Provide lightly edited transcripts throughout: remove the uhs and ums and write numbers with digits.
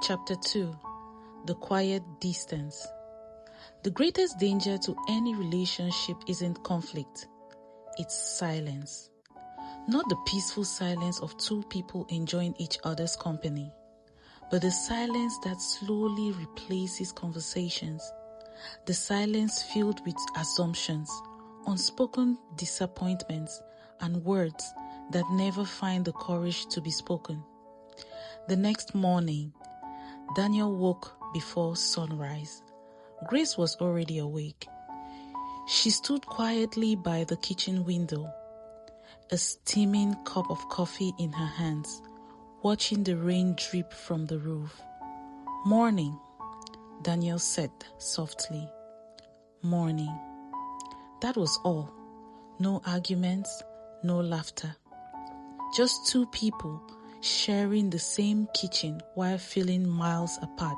Chapter 2. The Quiet Distance. The greatest danger to any relationship isn't conflict, it's silence. Not the peaceful silence of two people enjoying each other's company, but the silence that slowly replaces conversations. The silence filled with assumptions, unspoken disappointments, and words that never find the courage to be spoken. The next morning, Daniel woke before sunrise. Grace was already awake. She stood quietly by the kitchen window, a steaming cup of coffee in her hands, watching the rain drip from the roof. "Morning," Daniel said softly. "Morning." That was all. No arguments, no laughter. Just two people sharing the same kitchen while feeling miles apart.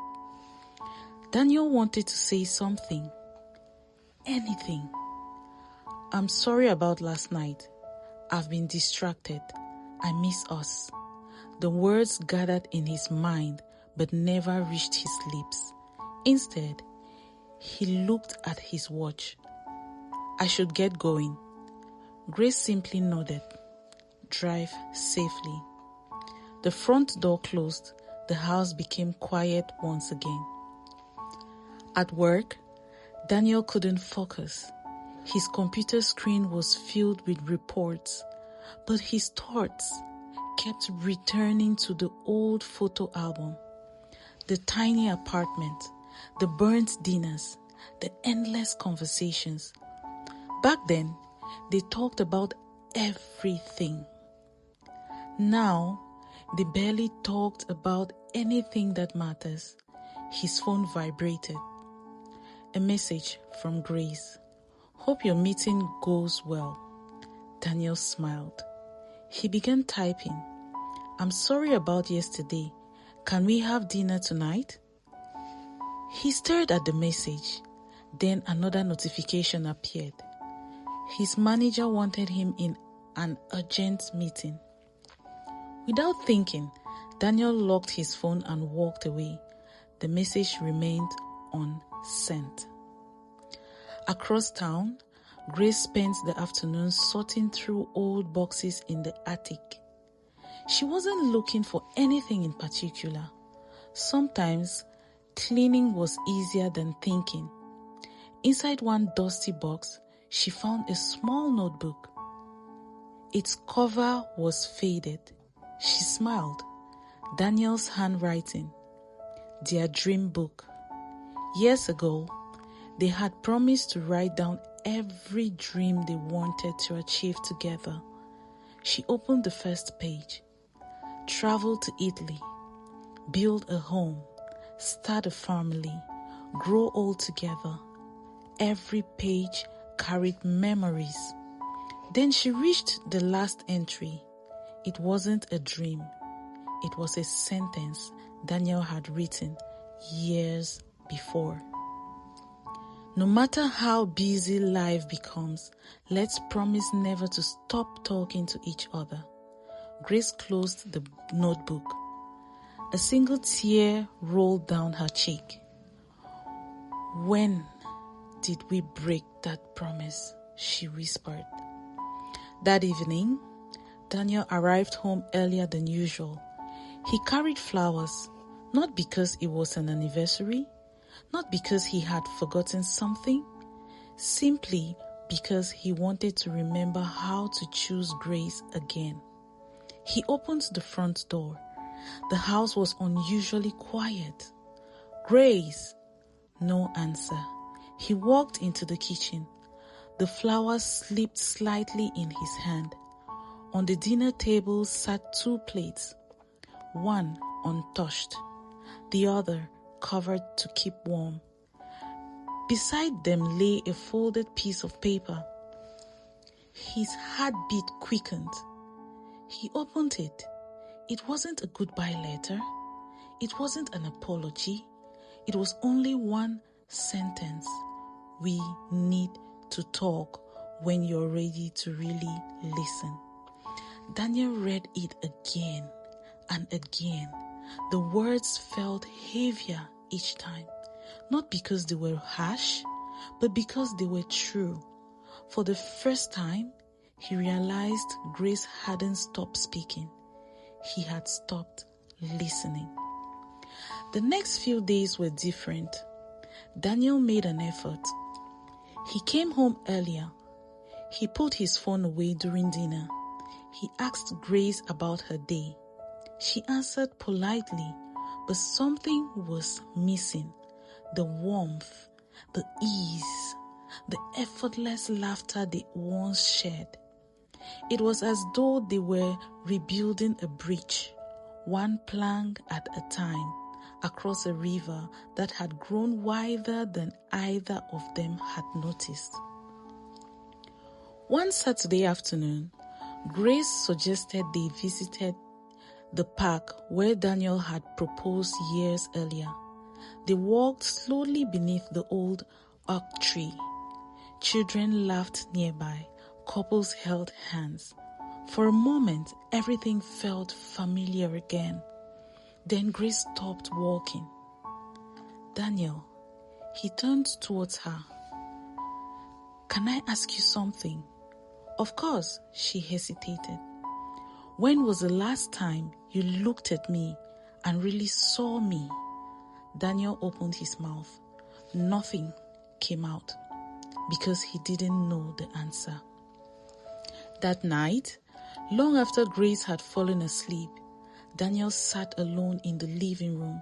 Daniel wanted to say something. Anything. "I'm sorry about last night. I've been distracted. I miss us." The words gathered in his mind but never reached his lips. Instead, he looked at his watch. "I should get going." Grace simply nodded. "Drive safely." The front door closed. The house became quiet once again. At work, Daniel couldn't focus. His computer screen was filled with reports, but his thoughts kept returning to the old photo album, the tiny apartment, the burnt dinners, the endless conversations. Back then, they talked about everything. Now, they barely talked about anything that matters. His phone vibrated. A message from Grace. "Hope your meeting goes well." Daniel smiled. He began typing. "I'm sorry about yesterday. Can we have dinner tonight?" He stared at the message. Then another notification appeared. His manager wanted him in an urgent meeting. Without thinking, Daniel locked his phone and walked away. The message remained unsent. Across town, Grace spent the afternoon sorting through old boxes in the attic. She wasn't looking for anything in particular. Sometimes, cleaning was easier than thinking. Inside one dusty box, she found a small notebook. Its cover was faded. She smiled. Daniel's handwriting. Their dream book. Years ago, they had promised to write down every dream they wanted to achieve together. She opened the first page. Travel to Italy. Build a home. Start a family. Grow old together. Every page carried memories. Then she reached the last entry. It wasn't a dream. It was a sentence Daniel had written years before. "No matter how busy life becomes, let's promise never to stop talking to each other." Grace closed the notebook. A single tear rolled down her cheek. "When did we break that promise?" she whispered. That evening, Daniel arrived home earlier than usual. He carried flowers, not because it was an anniversary, not because he had forgotten something, simply because he wanted to remember how to choose Grace again. He opened the front door. The house was unusually quiet. "Grace!" No answer. He walked into the kitchen. The flowers slipped slightly in his hand. On the dinner table sat two plates, one untouched, the other covered to keep warm. Beside them lay a folded piece of paper. His heartbeat quickened. He opened it. It wasn't a goodbye letter. It wasn't an apology. It was only one sentence. "We need to talk when you're ready to really listen." Daniel read it again and again the words felt heavier each time, not because they were harsh, but because they were true. For the first time, he realized Grace hadn't stopped speaking. He had stopped listening. The next few days were different. Daniel made an effort. He came home earlier. He put his phone away during dinner. He asked Grace about her day. She answered politely, but something was missing. The warmth, the ease, the effortless laughter they once shared. It was as though they were rebuilding a bridge, one plank at a time, across a river that had grown wider than either of them had noticed. One Saturday afternoon, Grace suggested they visited the park where Daniel had proposed years earlier. They walked slowly beneath the old oak tree. Children laughed nearby. Couples held hands. For a moment, everything felt familiar again. Then Grace stopped walking. Daniel, he turned towards her. "Can I ask you something?" "Of course," she hesitated. "When was the last time you looked at me and really saw me?" Daniel opened his mouth. Nothing came out because he didn't know the answer. That night, long after Grace had fallen asleep, Daniel sat alone in the living room.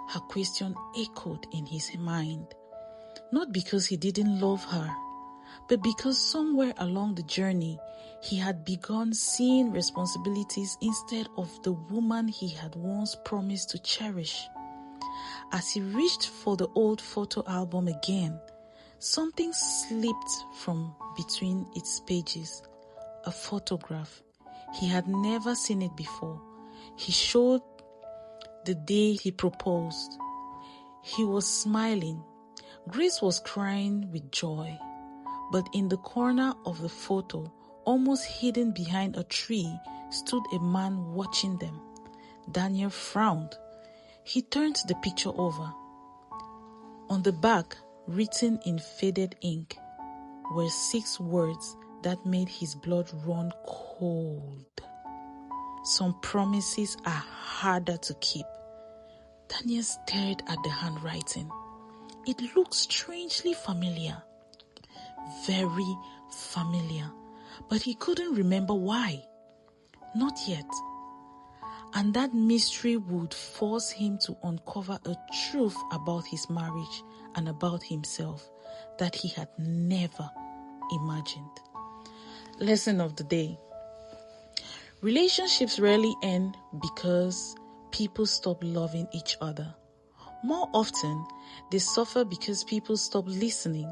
Her question echoed in his mind, not because he didn't love her, but because somewhere along the journey, he had begun seeing responsibilities instead of the woman he had once promised to cherish. As he reached for the old photo album again, something slipped from between its pages. A photograph. He had never seen it before. He showed the day he proposed. He was smiling. Grace was crying with joy. But in the corner of the photo, almost hidden behind a tree, stood a man watching them. Daniel frowned. He turned the picture over. On the back, written in faded ink, were 6 words that made his blood run cold. Some promises are harder to keep. Daniel stared at the handwriting. It looked strangely familiar. Very familiar. But he couldn't remember why. Not yet. And that mystery would force him to uncover a truth about his marriage and about himself that he had never imagined. Lesson of the day. Relationships rarely end because people stop loving each other. More often, they suffer because people stop listening.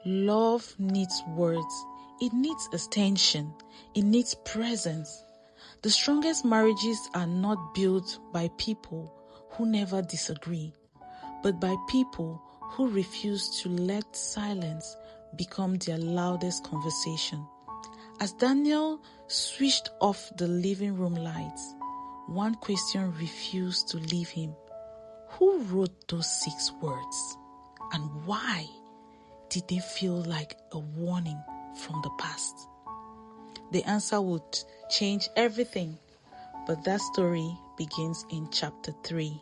Love needs words. It needs attention. It needs presence. The strongest marriages are not built by people who never disagree, but by people who refuse to let silence become their loudest conversation. As Daniel switched off the living room lights, one question refused to leave him. Who wrote those 6 words? And why did they feel like a warning from the past? The answer would change everything, but that story begins in chapter 3.